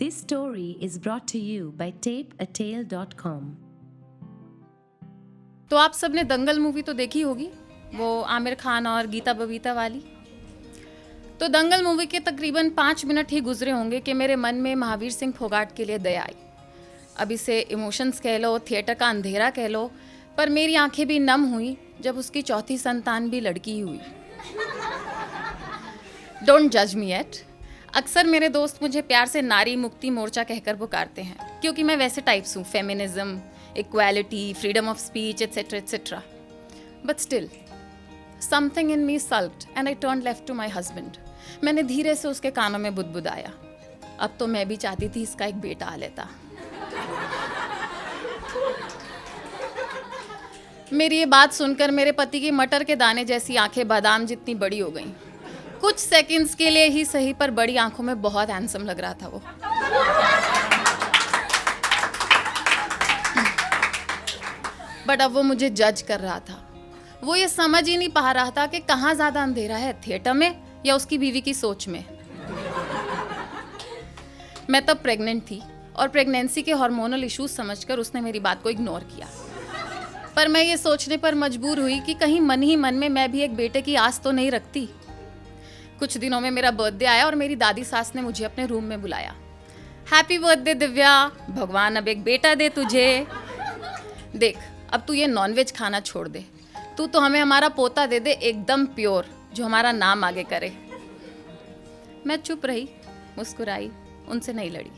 This story is brought to you by tapeatale.com. तो आप सबने दंगल मूवी तो देखी होगी, वो आमिर खान और गीता बबीता वाली। तो दंगल मूवी के तकरीबन 5 मिनट ही गुजरे होंगे कि मेरे मन में महावीर सिंह फोगाट के लिए दया आई। अब इसे इमोशंस कह लो, थिएटर का अंधेरा कह लो, पर मेरी आंखें भी नम हुई जब उसकी चौथी संतान भी लड़की ही हुई। डोंट जज मी एट। अक्सर मेरे दोस्त मुझे प्यार से नारी मुक्ति मोर्चा कहकर पुकारते हैं, क्योंकि मैं वैसे टाइप्स हूँ, feminism, equality, freedom of speech, etcetera etcetera. But still something in me sulked and I turn left to my husband. मैंने धीरे से उसके कानों में बुदबुदाया। अब तो मैं भी चाहती थी इसका एक बेटा आ लेता। मेरी ये बात सुनकर मेरे पति की मटर के दाने जैसी आंखें बादाम जितनी बड़ी हो गईं। कुछ सेकंड्स के लिए ही सही, पर बड़ी आंखों में बहुत हैंडसम लग रहा था वो। बट अब वो मुझे जज कर रहा था। वो ये समझ ही नहीं पा रहा था कि कहाँ ज्यादा अंधेरा है, थिएटर में या उसकी बीवी की सोच में। मैं तब प्रेग्नेंट थी और प्रेगनेंसी के हार्मोनल इश्यूज समझकर उसने मेरी बात को इग्नोर किया। पर मैं ये सोचने पर मजबूर हुई कि कहीं मन ही मन में मैं भी एक बेटे की आस तो नहीं रखती। कुछ दिनों में मेरा बर्थडे आया और मेरी दादी सास ने मुझे अपने रूम में बुलाया। हैप्पी बर्थडे दिव्या, भगवान अब एक बेटा दे तुझे। देख, अब तू ये नॉनवेज खाना छोड़ दे। तू तो हमें हमारा पोता दे दे, एकदम प्योर, जो हमारा नाम आगे करे। मैं चुप रही, मुस्कुराई, उनसे नहीं लड़ी।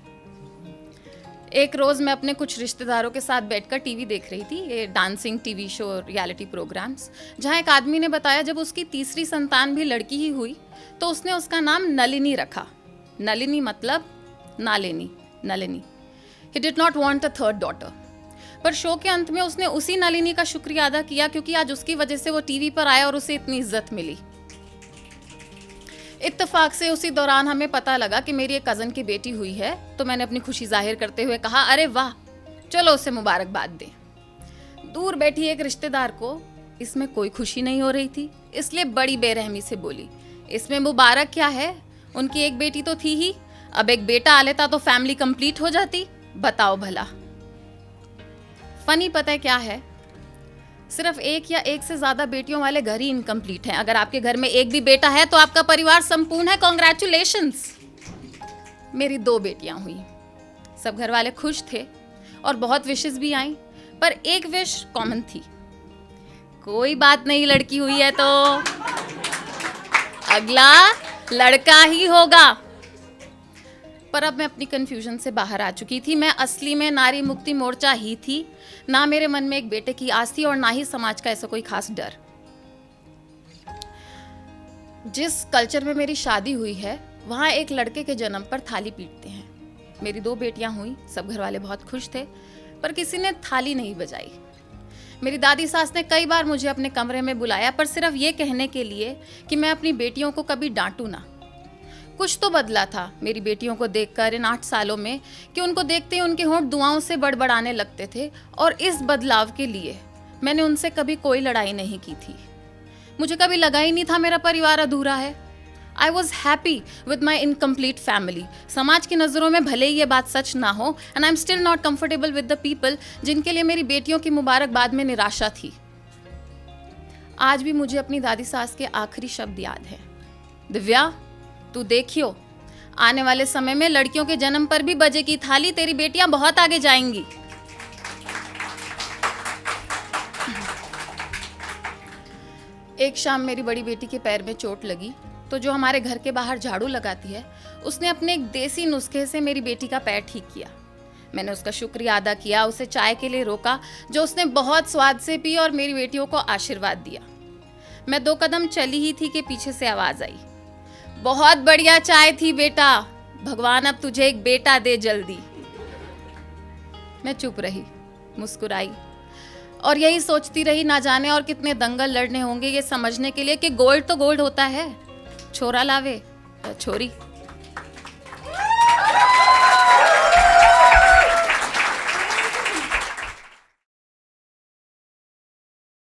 एक रोज मैं अपने कुछ रिश्तेदारों के साथ बैठकर टीवी देख रही थी, ये dancing TV show, reality programmes, जहाँ एक आदमी ने बताया जब उसकी तीसरी संतान भी लड़की ही हुई तो उसने उसका नाम नलिनी रखा। नलिनी मतलब Naleni, Nalini. He did not want a third daughter. पर शो के अंत में उसने उसी नलिनी का शुक्रिया अदा किया, क्योंकि आज उसकी वजह से वो टीवी पर आया और उसे इतनी इज्जत मिली। इत्तेफाक से उसी दौरान हमें पता लगा कि मेरी एक कज़न की बेटी हुई है, तो मैंने अपनी खुशी जाहिर करते हुए कहा, अरे वाह, चलो उसे मुबारकबाद दें। दूर बैठी एक रिश्तेदार को इसमें कोई खुशी नहीं हो रही थी, इसलिए बड़ी बेरहमी से बोली, इसमें मुबारक क्या है, उनकी एक बेटी तो थी ही, अब एक बेटा आ लेता तो फैमिली कंप्लीट हो जाती। बताओ भला। फनी पता है क्या है, सिर्फ एक या एक से ज्यादा बेटियों वाले घर ही इनकम्प्लीट हैं। अगर आपके घर में एक भी बेटा है तो आपका परिवार संपूर्ण है। कॉन्ग्रेचुलेशंस। मेरी 2 बेटियां हुई, सब घर वाले खुश थे और बहुत विशेस भी आई, पर एक विश कॉमन थी, कोई बात नहीं, लड़की हुई है तो अगला लड़का ही होगा। पर अब मैं अपनी कंफ्यूजन से बाहर आ चुकी थी। मैं असली में नारी मुक्ति मोर्चा ही थी। ना मेरे मन में एक बेटे की आस थी और ना ही समाज का ऐसा कोई खास डर। जिस कल्चर में मेरी शादी हुई है, वहाँ एक लड़के के जन्म पर थाली पीटते हैं। मेरी 2 बेटियां हुई, सब घर वाले बहुत खुश थे, पर किसी ने थाली नहीं बजाई। मेरी दादी सास ने कई बार मुझे अपने कमरे में बुलाया, पर सिर्फ ये कहने के लिए कि मैं अपनी बेटियों को कभी डांटू ना। कुछ तो बदला था मेरी बेटियों को देखकर इन 8 सालों में, कि उनको देखते ही उनके होंठ दुआओं से बड़बड़ाने लगते थे, और इस बदलाव के लिए मैंने उनसे कभी कोई लड़ाई नहीं की थी। मुझे कभी लगा ही नहीं था मेरा परिवार अधूरा है। I was happy with my incomplete family. समाज की नज़रों में भले ही ये बात सच ना हो, and I am still not comfortable with the people जिनके लिए मेरी बेटियों की मुबारकबाद में निराशा थी। आज भी मुझे अपनी दादी सास के आखिरी शब्द याद है, दिव्या, तू देखियो, आने वाले समय में लड़कियों के जन्म पर भी बजेगी थाली, तेरी बेटियां बहुत आगे जाएंगी। एक शाम मेरी बड़ी बेटी के पैर में चोट लगी, तो जो हमारे घर के बाहर झाड़ू लगाती है, उसने अपने एक देसी नुस्खे से मेरी बेटी का पैर ठीक किया। मैंने उसका शुक्रिया अदा किया, उसे चाय के लिए रोका, जो उसने बहुत स्वाद से पी, और मेरी बेटियों को आशीर्वाद दिया। मैं 2 कदम चली ही थी कि पीछे से आवाज आई, बहुत बढ़िया चाय थी बेटा, भगवान अब तुझे एक बेटा दे जल्दी। मैं चुप रही, मुस्कुराई, और यही सोचती रही, ना जाने और कितने दंगल लड़ने होंगे ये समझने के लिए कि गोल्ड तो गोल्ड होता है, छोरा लावे छोरी।